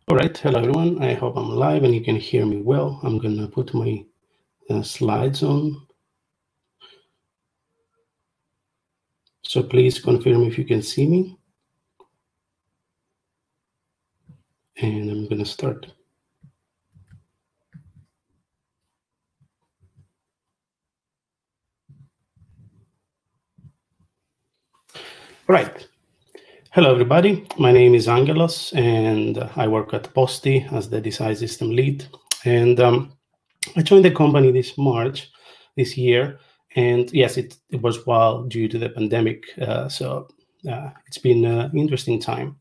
All right, hello everyone. I hope I'm live and you can hear me well. I'm gonna put my slides on. So please confirm if you can see me. And I'm gonna start. All right. Hello everybody. My name is Angelos and I work at Posti as the design system lead. And I joined the company this March this year. And yes, it was while due to the pandemic. So it's been an interesting time.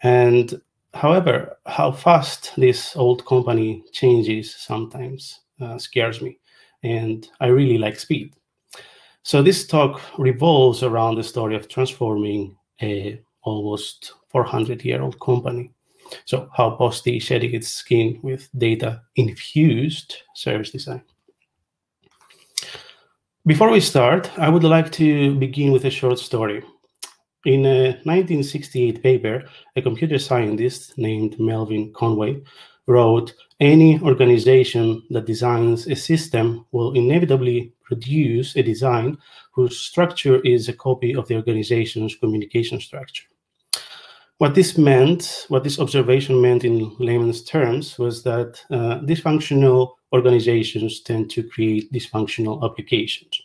And however, how fast this old company changes sometimes scares me. And I really like speed. So this talk revolves around the story of transforming a almost 400-year-old company. So how Posti is shedding its skin with data-infused service design. Before we start, I would like to begin with a short story. In a 1968 paper, a computer scientist named Melvin Conway wrote, "Any organization that designs a system will inevitably produce a design whose structure is a copy of the organization's communication structure." What this observation meant in layman's terms was that dysfunctional organizations tend to create dysfunctional applications.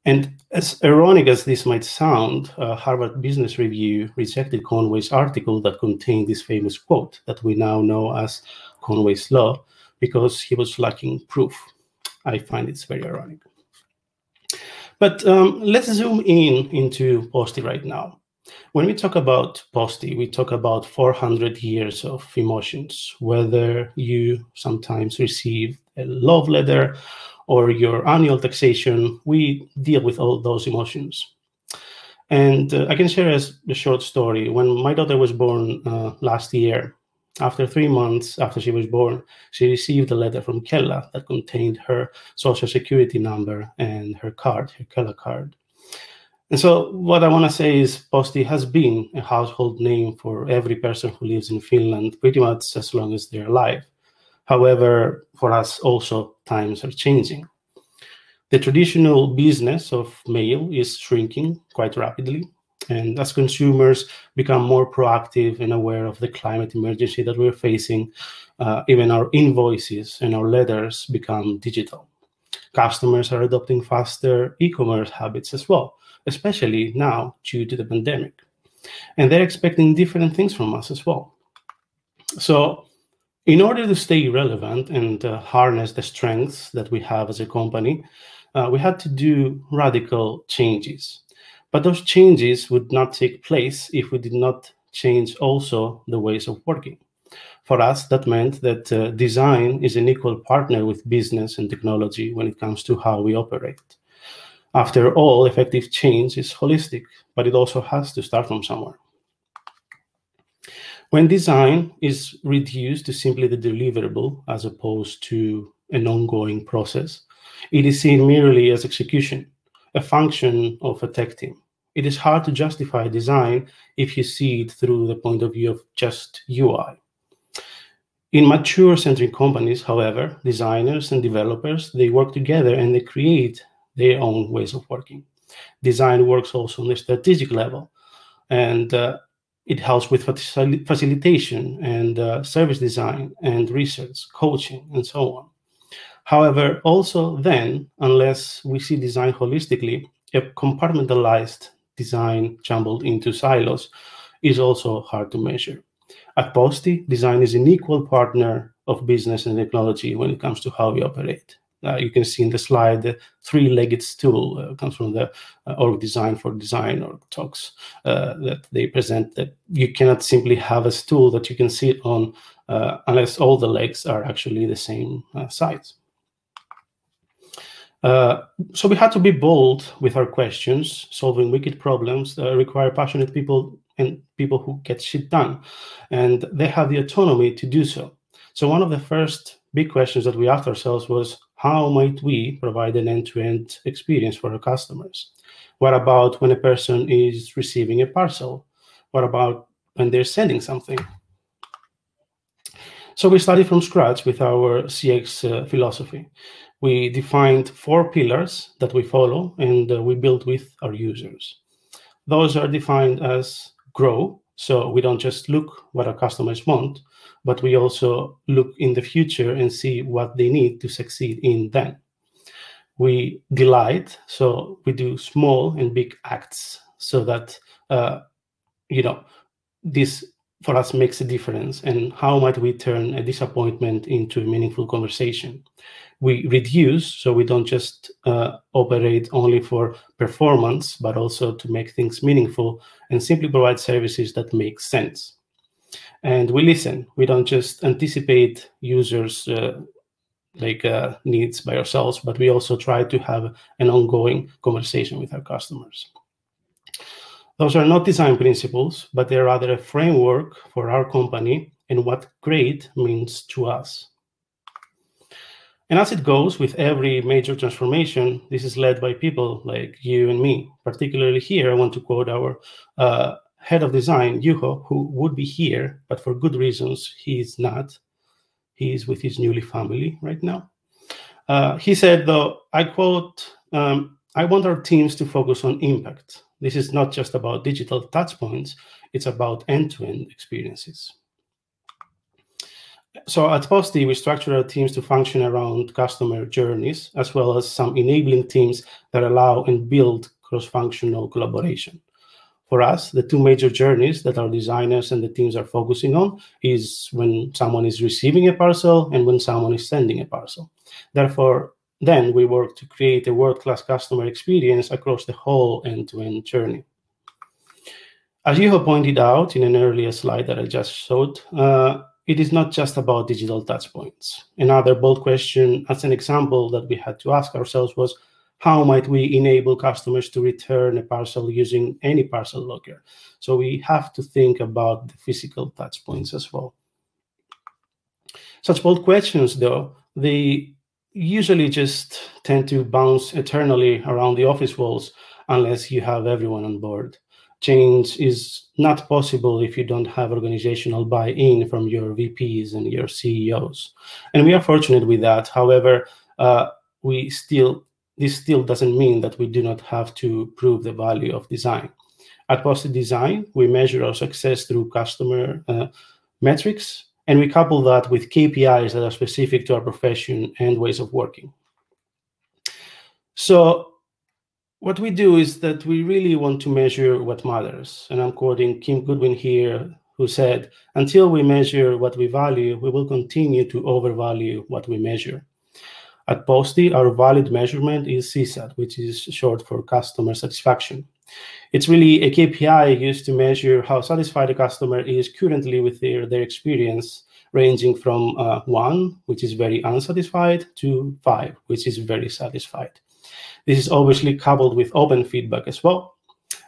And as ironic as this might sound, Harvard Business Review rejected Conway's article that contained this famous quote that we now know as Conway's Law because he was lacking proof. I find it's very ironic. But let's zoom into Posti right now. When we talk about Posti, we talk about 400 years of emotions, whether you sometimes receive a love letter or your annual taxation, we deal with all those emotions. And I can share a short story. When my daughter was born last year, after 3 months after she was born, she received a letter from Kella that contained her social security number and her card, her Kella card. And so what I want to say is Posti has been a household name for every person who lives in Finland, pretty much as long as they're alive. However, for us also, times are changing. The traditional business of mail is shrinking quite rapidly. And as consumers become more proactive and aware of the climate emergency that we're facing, even our invoices and our letters become digital. Customers are adopting faster e-commerce habits as well, especially now due to the pandemic. And they're expecting different things from us as well. So in order to stay relevant and harness the strengths that we have as a company, we had to do radical changes. But those changes would not take place if we did not change also the ways of working. For us, that meant that design is an equal partner with business and technology when it comes to how we operate. After all, effective change is holistic, but it also has to start from somewhere. When design is reduced to simply the deliverable as opposed to an ongoing process, it is seen merely as execution, a function of a tech team. It is hard to justify design if you see it through the point of view of just UI. In mature-centric companies, however, designers and developers, they work together and they create their own ways of working. Design works also on a strategic level, and it helps with facilitation and service design and research, coaching, and so on. However, also then, unless we see design holistically, a compartmentalized design jumbled into silos is also hard to measure. At Posti, design is an equal partner of business and technology when it comes to how we operate. You can see in the slide the three-legged stool comes from the org design for design org talks that they present, that you cannot simply have a stool that you can sit on unless all the legs are actually the same size. So we had to be bold with our questions. Solving wicked problems require passionate people and people who get shit done, and they have the autonomy to do so. So one of the first big questions that we asked ourselves was, how might we provide an end-to-end experience for our customers? What about when a person is receiving a parcel? What about when they're sending something? So we started from scratch with our CX philosophy. We defined 4 pillars that we follow, and we built with our users. Those are defined as grow, so we don't just look what our customers want, but we also look in the future and see what they need to succeed in then. We delight, so we do small and big acts so that this for us makes a difference. And how might we turn a disappointment into a meaningful conversation? We reduce, so we don't just operate only for performance, but also to make things meaningful and simply provide services that make sense. And we listen. We don't just anticipate users' needs by ourselves, but we also try to have an ongoing conversation with our customers. Those are not design principles, but they're rather a framework for our company and what great means to us. And as it goes with every major transformation, this is led by people like you and me. Particularly here, I want to quote our head of design, Juho, who would be here, but for good reasons, he is not. He is with his newly family right now. He said, though, I quote, I want our teams to focus on impact. This is not just about digital touchpoints, it's about end-to-end experiences. So at Posti, we structure our teams to function around customer journeys, as well as some enabling teams that allow and build cross-functional collaboration. For us, the 2 major journeys that our designers and the teams are focusing on is when someone is receiving a parcel and when someone is sending a parcel. Therefore, then we work to create a world-class customer experience across the whole end-to-end journey. As Juho pointed out in an earlier slide that I just showed, it is not just about digital touchpoints. Another bold question, as an example that we had to ask ourselves was, how might we enable customers to return a parcel using any parcel locker? So we have to think about the physical touchpoints as well. Such bold questions, though, they usually just tend to bounce eternally around the office walls unless you have everyone on board. Change is not possible if you don't have organizational buy-in from your VPs and your CEOs. And we are fortunate with that. However, this still doesn't mean that we do not have to prove the value of design. At Posti Design, we measure our success through customer metrics, and we couple that with KPIs that are specific to our profession and ways of working. So what we do is that we really want to measure what matters. And I'm quoting Kim Goodwin here, who said, until we measure what we value, we will continue to overvalue what we measure. At Posti, our valid measurement is CSAT, which is short for customer satisfaction. It's really a KPI used to measure how satisfied a customer is currently with their experience, ranging from 1, which is very unsatisfied, to 5, which is very satisfied. This is obviously coupled with open feedback as well.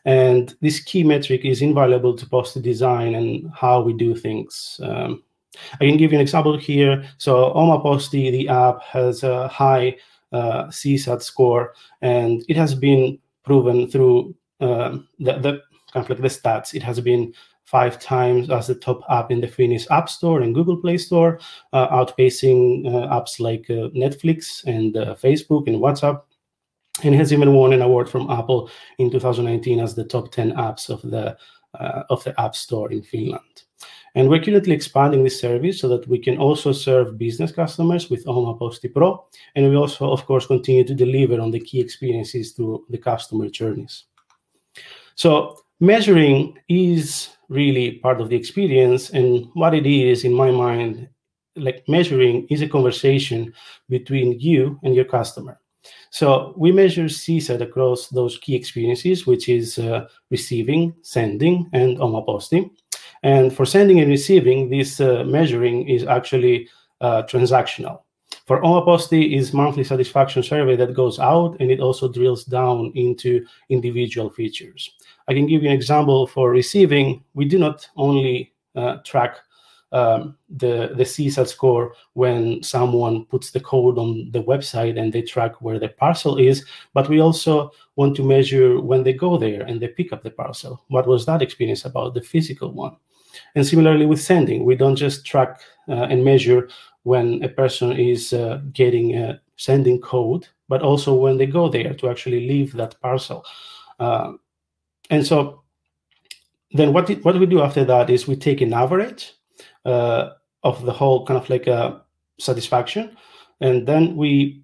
And this key metric is invaluable to Posti Design and how we do things. I can give you an example here. So Oma Posti, the app, has a high CSAT score, and it has been proven through the stats. It has been 5 times as the top app in the Finnish App Store and Google Play Store, outpacing apps like Netflix and Facebook and WhatsApp. And it has even won an award from Apple in 2019 as the top 10 apps of the App Store in Finland. And we're currently expanding this service so that we can also serve business customers with Oma Posti Pro. And we also, of course, continue to deliver on the key experiences through the customer journeys. So measuring is really part of the experience. And what it is, in my mind, like measuring is a conversation between you and your customer. So we measure CSAT across those key experiences, which is receiving, sending, and Oma Posti. And for sending and receiving, this measuring is actually transactional. For Oma Posti is monthly satisfaction survey that goes out, and it also drills down into individual features. I can give you an example for receiving. We do not only track the CSAT score when someone puts the code on the website and they track where the parcel is, but we also want to measure when they go there and they pick up the parcel. What was that experience about, the physical one? And similarly with sending, we don't just track and measure when a person is getting sending code, but also when they go there to actually leave that parcel. And so then what we do after that is we take an average of the whole kind of like satisfaction, and then we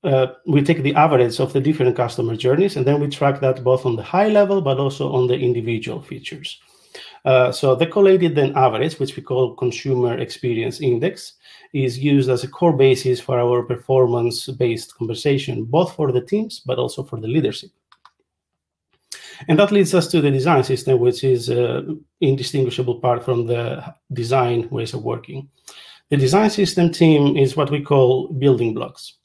take the average of the different customer journeys, and then we track that both on the high level but also on the individual features. So the collated then average, which we call consumer experience index, is used as a core basis for our performance-based conversation, both for the teams but also for the leadership. And that leads us to the design system, which is an indistinguishable part from the design ways of working. The design system team is what we call building blocks.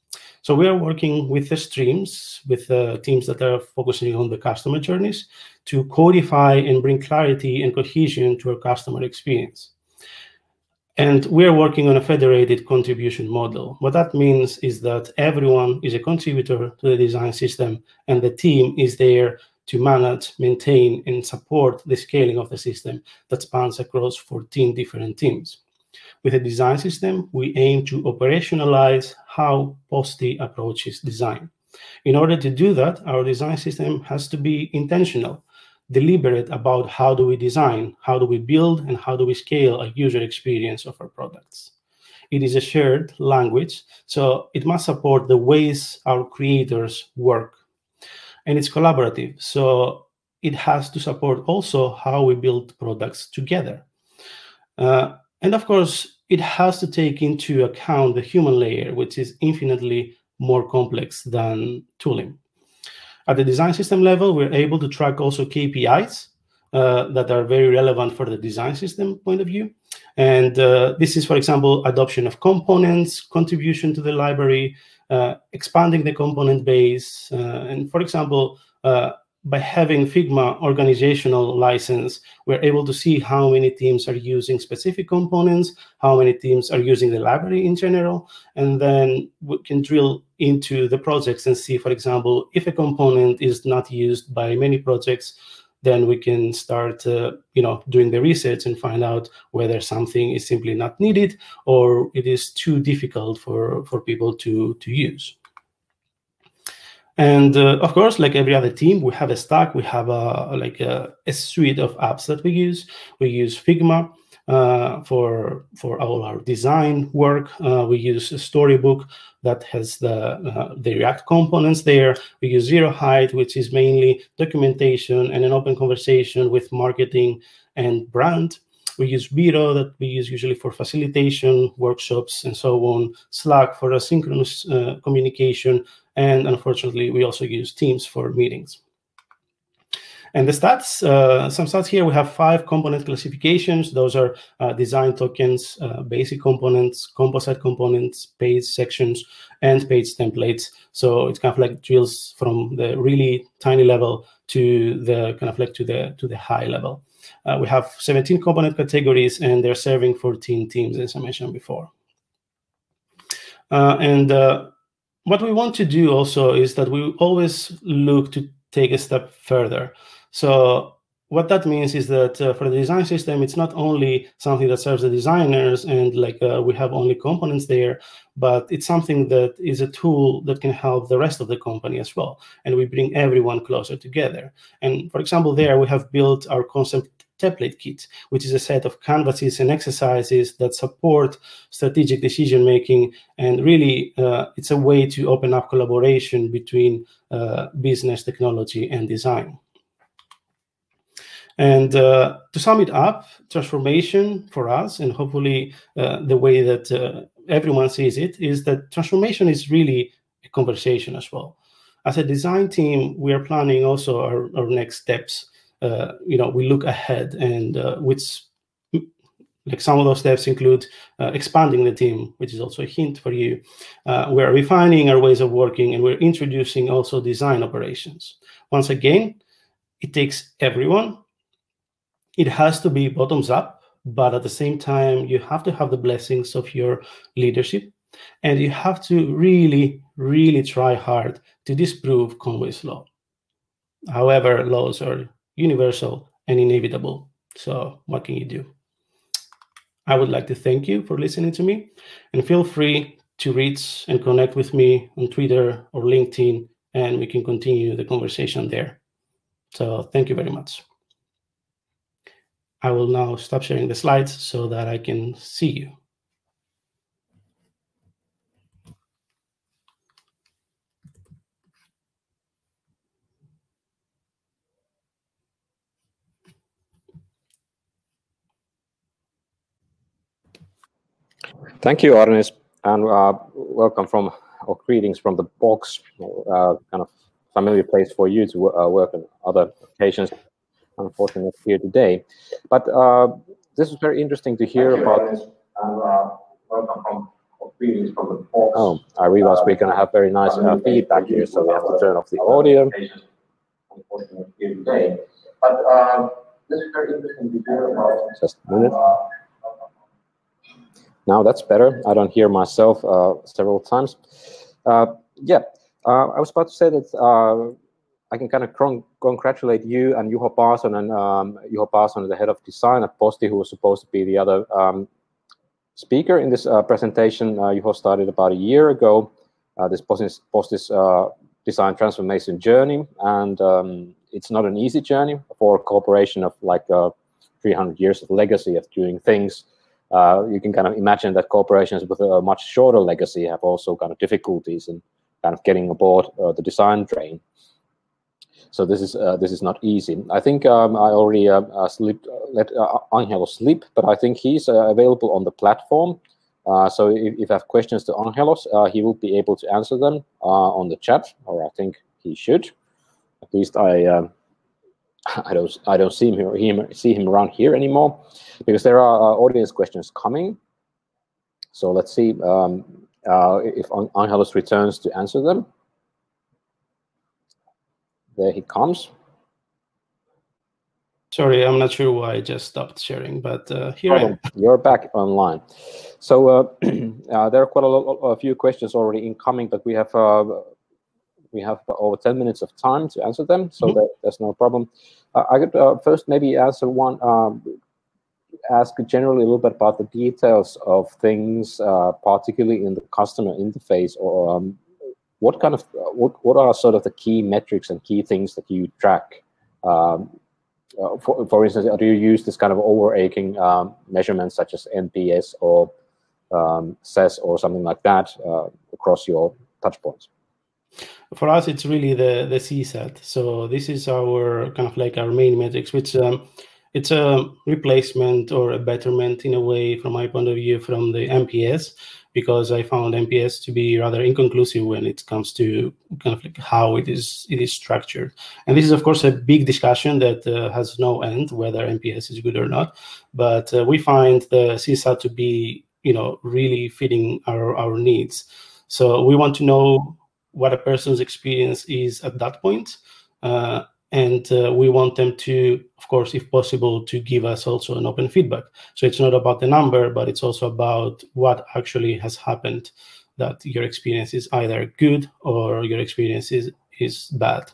So we are working with the streams, with the teams that are focusing on the customer journeys to codify and bring clarity and cohesion to our customer experience. And we are working on a federated contribution model. What that means is that everyone is a contributor to the design system, and the team is there to manage, maintain, and support the scaling of the system that spans across 14 different teams. With a design system, we aim to operationalize how Posti approaches design. In order to do that, our design system has to be intentional, deliberate about how do we design, how do we build, and how do we scale a user experience of our products. It is a shared language, so it must support the ways our creators work. And it's collaborative, so it has to support also how we build products together. And of course, it has to take into account the human layer, which is infinitely more complex than tooling. At the design system level, we're able to track also KPIs that are very relevant for the design system point of view. And this is, for example, adoption of components, contribution to the library, expanding the component base. And for example, by having Figma organizational license, we're able to see how many teams are using specific components, how many teams are using the library in general, and then we can drill into the projects and see, for example, if a component is not used by many projects, then we can start doing the research and find out whether something is simply not needed or it is too difficult for people to use. And of course, like every other team, we have a stack. We have a suite of apps that we use. We use Figma for all our design work. We use a Storybook that has the React components there. We use Zero Height, which is mainly documentation and an open conversation with marketing and brand. We use Biro that we use usually for facilitation, workshops, and so on. Slack for asynchronous communication. And unfortunately, we also use Teams for meetings. And the stats, some stats here, we have 5 component classifications. Those are design tokens, basic components, composite components, page sections, and page templates. So it's kind of like drills from the really tiny level to the kind of like to the high level. We have 17 component categories, and they're serving 14 teams, as I mentioned before. What we want to do also is that we always look to take a step further. So what that means is that for the design system, it's not only something that serves the designers and we have only components there, but it's something that is a tool that can help the rest of the company as well. And we bring everyone closer together. And for example, there we have built our concept template kit, which is a set of canvases and exercises that support strategic decision-making. And really, it's a way to open up collaboration between business, technology, and design. And to sum it up, transformation for us, and hopefully the way that everyone sees it, is that transformation is really a conversation as well. As a design team, we are planning also our next steps. We look ahead, and which some of those steps include expanding the team, which is also a hint for you. We're refining our ways of working, and we're introducing also design operations. Once again, it takes everyone. It has to be bottoms up, but at the same time, you have to have the blessings of your leadership, and you have to really, really try hard to disprove Conway's law. However, laws are universal and inevitable. So what can you do? I would like to thank you for listening to me, and feel free to reach and connect with me on Twitter or LinkedIn, and we can continue the conversation there. So thank you very much. I will now stop sharing the slides so that I can see you. Thank you, Arnis, and welcome from, or greetings from the box, kind of familiar place for you to work on other occasions. Unfortunately, not here today, but this is very interesting to hear about. Welcome from, or greetings from the box. Oh, I realize we're going to have very nice feedback here, so we have to turn off the audio. Unfortunately, not here today, but this is very interesting to hear about. Just a minute. Now that's better. I don't hear myself several times. Yeah, I was about to say that I can kind of congratulate you and Juho Paasonen, and Juho Paasonen, the head of design at Posti, who was supposed to be the other speaker in this presentation. Juho started about a year ago this Posti's design transformation journey, and it's not an easy journey for a corporation of like 300 years of legacy of doing things. You can kind of imagine that corporations with a much shorter legacy have also kind of difficulties in kind of getting aboard the design train. So this is not easy. I think I already let Angelos sleep, but I think he's available on the platform. So if you have questions to Angelos, he will be able to answer them on the chat, or I think he should. At least I don't see him around here anymore, because there are audience questions coming. So let's see if Angelos returns to answer them. There he comes. Sorry, I'm not sure why I just stopped sharing, but here I am. You're back online. So there are quite a few questions already incoming, but we have over 10 minutes of time to answer them, so there's no problem. I could first maybe answer one, ask generally a little bit about the details of things, particularly in the customer interface, or what are sort of the key metrics and key things that you track? For instance, do you use this kind of overarching measurements such as NPS or SES or something like that across your touch points? For us, it's really the CSAT. So this is our kind of like our main metrics, which it's a replacement or a betterment in a way, from my point of view, from the NPS, because I found NPS to be rather inconclusive when it comes to kind of like how it is structured. And this is, of course, a big discussion that has no end, whether NPS is good or not. But we find the CSAT to be, really fitting our needs. So we want to know what a person's experience is at that point. And we want them to, of course, if possible, to give us also an open feedback. So it's not about the number, but it's also about what actually has happened, that your experience is either good or your experience is bad.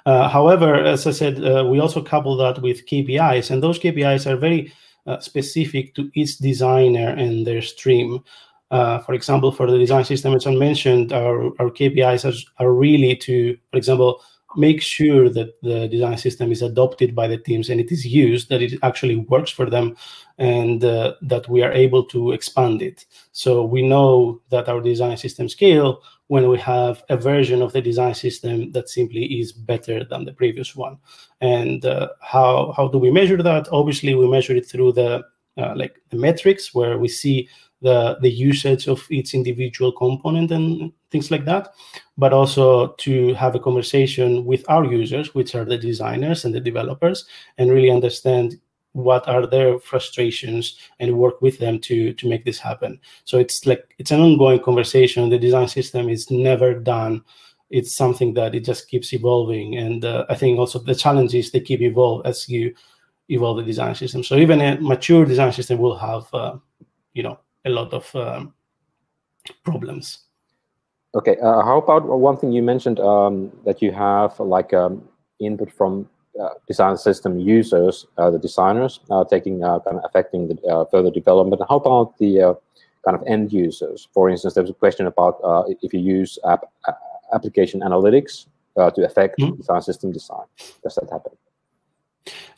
However, as I said, we also couple that with KPIs, and those KPIs are very specific to each designer and their stream. For example, for the design system, as I mentioned, our KPIs are really to, for example, make sure that the design system is adopted by the teams and it is used, that it actually works for them, and that we are able to expand it. So we know that our design system scale when we have a version of the design system that simply is better than the previous one. And how do we measure that? Obviously, we measure it through the metrics, where we see the usage of each individual component and things like that, but also to have a conversation with our users, which are the designers and the developers, and really understand what are their frustrations and work with them to make this happen. So it's an ongoing conversation. The design system is never done. It's something that it just keeps evolving. And I think also the challenge is they keep evolve as you evolve the design system. So even a mature design system will have, a lot of problems. Okay, how about one thing you mentioned, that you have like input from design system users, the designers, kind of affecting the further development? How about the kind of end users? For instance, there was a question about if you use application analytics to affect design system design. Does that happen?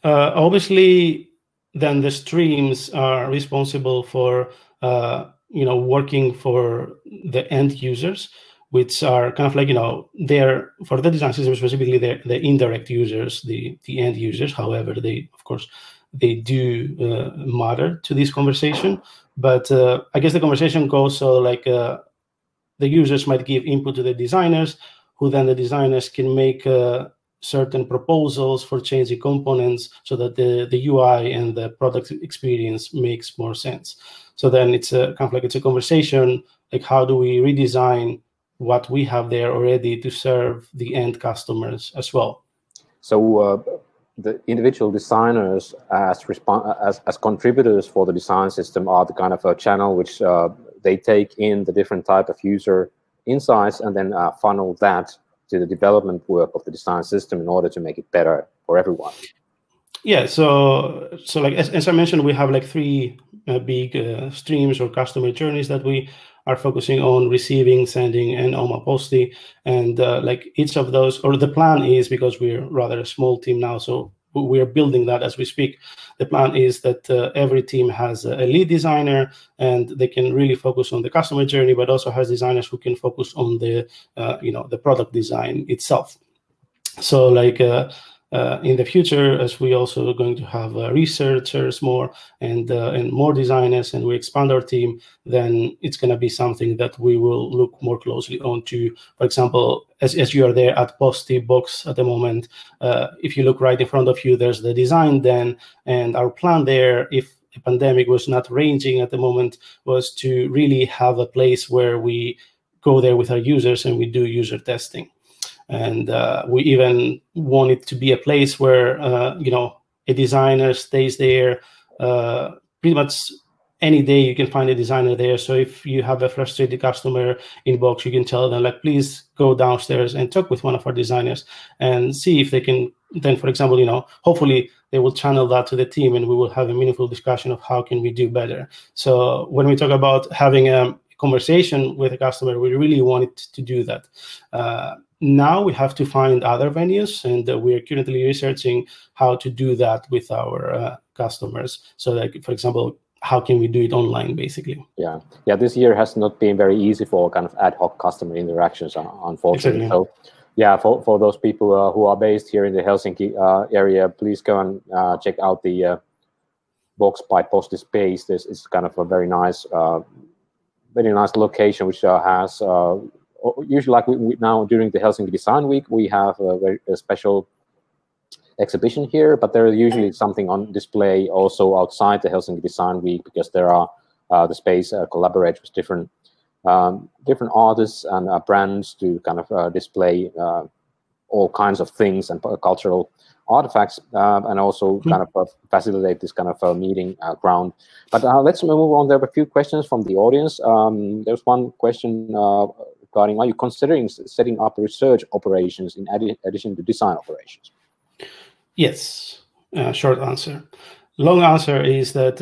Obviously, then the streams are responsible for working for the end users, which are kind of like they're for the design system specifically the indirect users, the end users. However, they of course they do matter to this conversation. But I guess the conversation goes so like the users might give input to the designers, who then the designers can make certain proposals for changing components so that the UI and the product experience makes more sense. So then it's a kind of like it's a conversation like how do we redesign what we have there already to serve the end customers as well. So the individual designers as contributors for the design system are the kind of a channel which they take in the different type of user insights and then funnel that to the development work of the design system in order to make it better for everyone. Yeah, so like as I mentioned, we have like three big streams or customer journeys that we are focusing on: receiving, sending, and Posti. And like each of those, or the plan is, because we're rather a small team now, so we're building that as we speak. The plan is that every team has a lead designer, and they can really focus on the customer journey, but also has designers who can focus on the the product design itself. So like in the future, as we also are going to have researchers more and more designers, and we expand our team, then it's going to be something that we will look more closely onto. For example, as you are there at Posti box at the moment, if you look right in front of you, there's the design den, and our plan there, if the pandemic was not raging at the moment, was to really have a place where we go there with our users and we do user testing. And we even want it to be a place where a designer stays there pretty much any day. You can find a designer there. So if you have a frustrated customer inbox, you can tell them like, please go downstairs and talk with one of our designers and see if they can then, for example, hopefully they will channel that to the team and we will have a meaningful discussion of how can we do better. So when we talk about having a conversation with a customer, we really wanted to do that. Now we have to find other venues, and we are currently researching how to do that with our customers. So like, for example, how can we do it online, basically? Yeah. This year has not been very easy for kind of ad hoc customer interactions, unfortunately. Exactly. So yeah, for those people who are based here in the Helsinki area, please go and check out the Box by Posti space. This is kind of a very nice location, which has usually, like we now during the Helsinki Design Week, we have a special exhibition here, but there is usually something on display also outside the Helsinki Design Week, because there are the space collaborates with different artists and brands to kind of display all kinds of things and cultural artifacts, and also kind of facilitate this kind of meeting ground. But let's move on. There were a few questions from the audience. There's one question regarding, are you considering setting up research operations in addition to design operations? Yes. Short answer. Long answer is that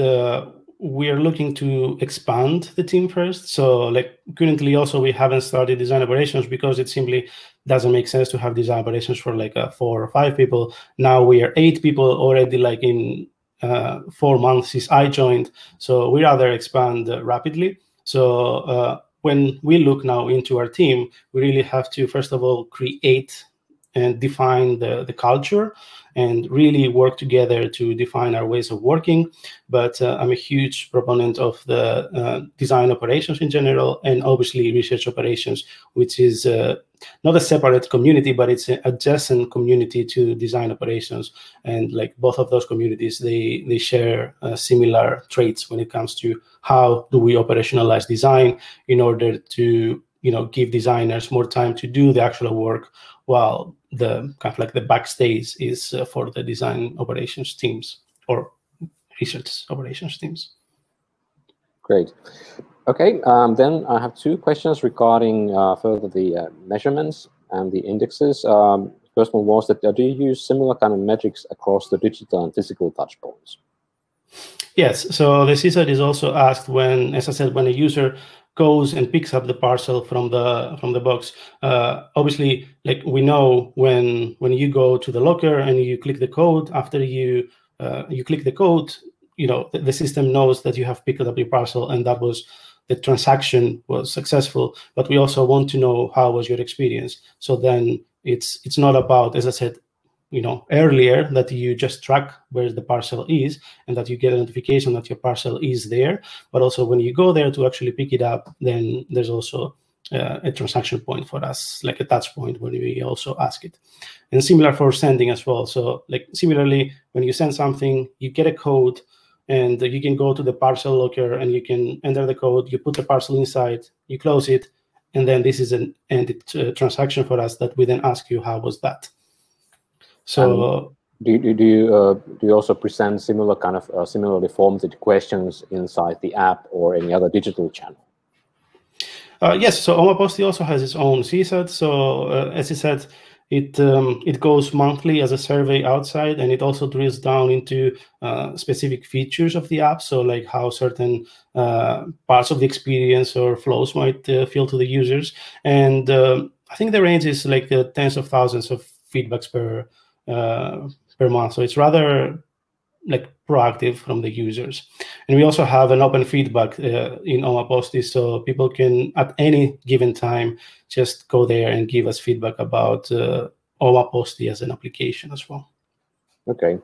we are looking to expand the team first. So like currently also we haven't started design operations because it simply doesn't make sense to have design operations for like 4 or 5 people. Now we are 8 people already, like in 4 months since I joined. So we rather expand rapidly. So when we look now into our team, we really have to, first of all, create and define the culture and really work together to define our ways of working. But I'm a huge proponent of the design operations in general, and obviously research operations, which is not a separate community, but it's an adjacent community to design operations. And like both of those communities, they share similar traits when it comes to how do we operationalize design in order to give designers more time to do the actual work, while the kind of like the backstage is for the design operations teams or research operations teams. Great. Okay, then I have 2 questions regarding further the measurements and the indexes. first one was that do you use similar kind of metrics across the digital and physical touch points? Yes, so the CSAT is also asked when, as I said, when a user goes and picks up the parcel from the box. Obviously, like we know when you go to the locker and you click the code, after you click the code, the system knows that you have picked up your parcel and that was the transaction was successful. But we also want to know how was your experience. So then it's not about, as I said, earlier, that you just track where the parcel is and that you get a notification that your parcel is there. But also when you go there to actually pick it up, then there's also a transaction point for us, like a touch point where we also ask it. And similar for sending as well. So like similarly, when you send something, you get a code and you can go to the parcel locker and you can enter the code, you put the parcel inside, you close it, and then this is an ended transaction for us that we then ask you, how was that? So do you also present similar kind of similarly formatted questions inside the app or any other digital channel? Yes, so Posti also has its own CSAT. So as I said, it goes monthly as a survey outside, and it also drills down into specific features of the app. So like how certain parts of the experience or flows might feel to the users. And I think the range is like tens of thousands of feedbacks per month. So it's rather like proactive from the users. And we also have an open feedback in Posti, so people can at any given time just go there and give us feedback about Posti as an application as well. Okay.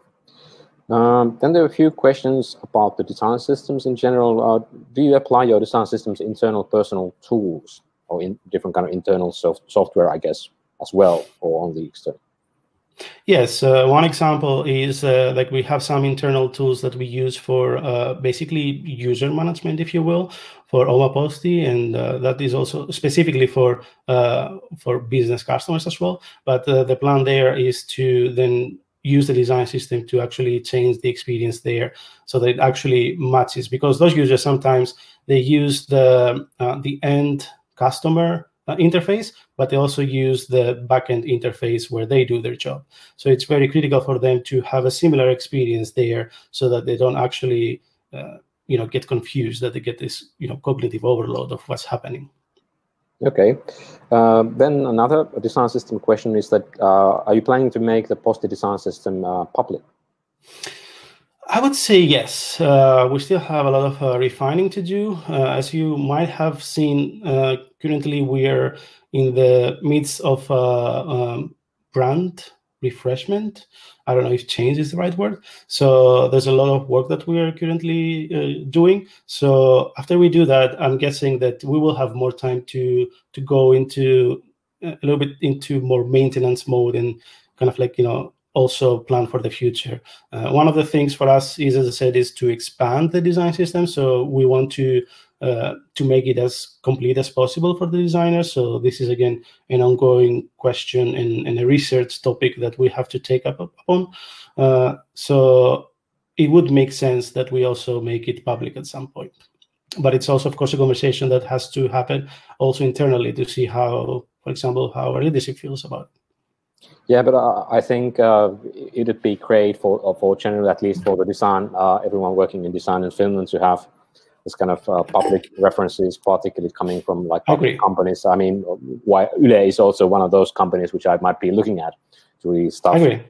Then there are a few questions about the design systems in general. Do you apply your design systems internal personal tools or in different kind of internal software, I guess, as well, or only external? Yes, one example is like we have some internal tools that we use for basically user management, if you will, for Posti, and that is also specifically for business customers as well. But the plan there is to then use the design system to actually change the experience there so that it actually matches, because those users sometimes they use the end customer interface, but they also use the backend interface where they do their job. So it's very critical for them to have a similar experience there so that they don't actually get confused, that they get this cognitive overload of what's happening. Okay. Then another design system question is that are you planning to make the Posti design system public? I would say yes. We still have a lot of refining to do. As you might have seen, currently we are in the midst of brand refreshment. I don't know if change is the right word. So there's a lot of work that we are currently doing. So after we do that, I'm guessing that we will have more time to go into a little bit into more maintenance mode and kind of like, also plan for the future. One of the things for us is, as I said, is to expand the design system. So we want to make it as complete as possible for the designers. So this is, again, an ongoing question and a research topic that we have to take up upon. So it would make sense that we also make it public at some point. But it's also, of course, a conversation that has to happen also internally to see how, for example, how our leadership feels about it. Yeah, but I think it would be great for generally, at least for the design, everyone working in design in Finland, to have this kind of public references, particularly coming from like public companies. I mean, Yle is also one of those companies which I might be looking at to read stuff. I agree.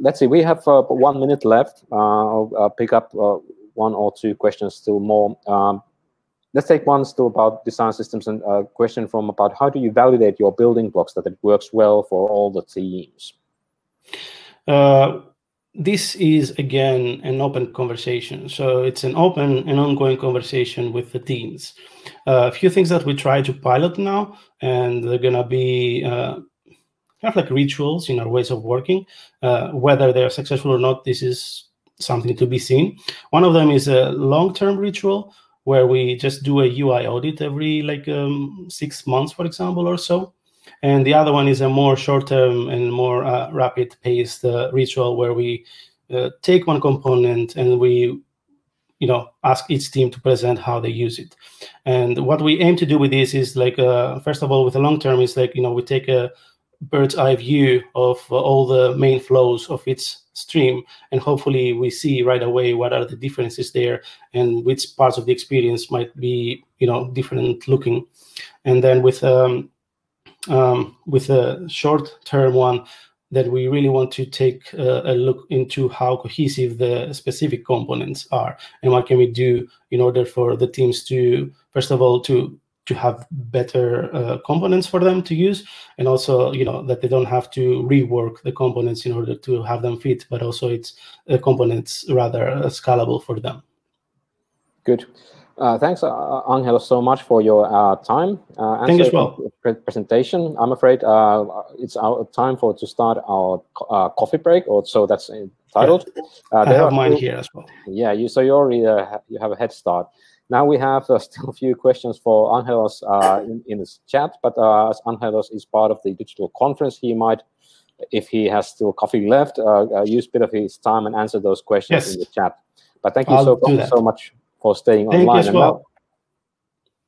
Let's see, we have 1 minute left. I'll pick up one or two questions still more. Let's take one still about design systems, and a question from about how do you validate your building blocks that it works well for all the teams? This is, again, an open conversation. So it's an open and ongoing conversation with the teams. A few things that we try to pilot now, and they're going to be kind of like rituals in our ways of working. Whether they're successful or not, this is something to be seen. One of them is a long-term ritual, where we just do a UI audit every 6 months, for example, or so. And the other one is a more short-term and more rapid-paced ritual, where we take one component and we ask each team to present how they use it. And what we aim to do with this is first of all, with the long term is we take bird's eye view of all the main flows of its stream, and hopefully we see right away what are the differences there and which parts of the experience might be different looking. And then with a short-term one, that we really want to take a look into how cohesive the specific components are and what can we do in order for the teams to, first of all, to have better components for them to use, and also that they don't have to rework the components in order to have them fit, but also it's components rather scalable for them. Good. Thanks, Angelos, so much for your time. Thank you as well. Presentation. I'm afraid it's our time to start our coffee break, or so that's entitled. Yeah. I have mine here as well. Yeah, you already you have a head start. Now we have still a few questions for Angelos in this chat, but as Angelos is part of the digital conference, he might, if he has still coffee left, use a bit of his time and answer those questions in the chat. But thank you so much for staying online. Thank you as well.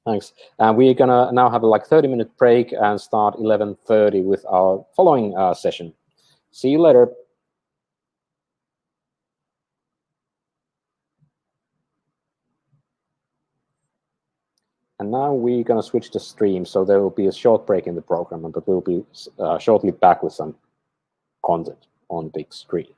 Thanks. And we're gonna now have a 30-minute break and start 11:30 with our following session. See you later. And now we're gonna switch the stream, so there will be a short break in the program, but we'll be shortly back with some content on big screen.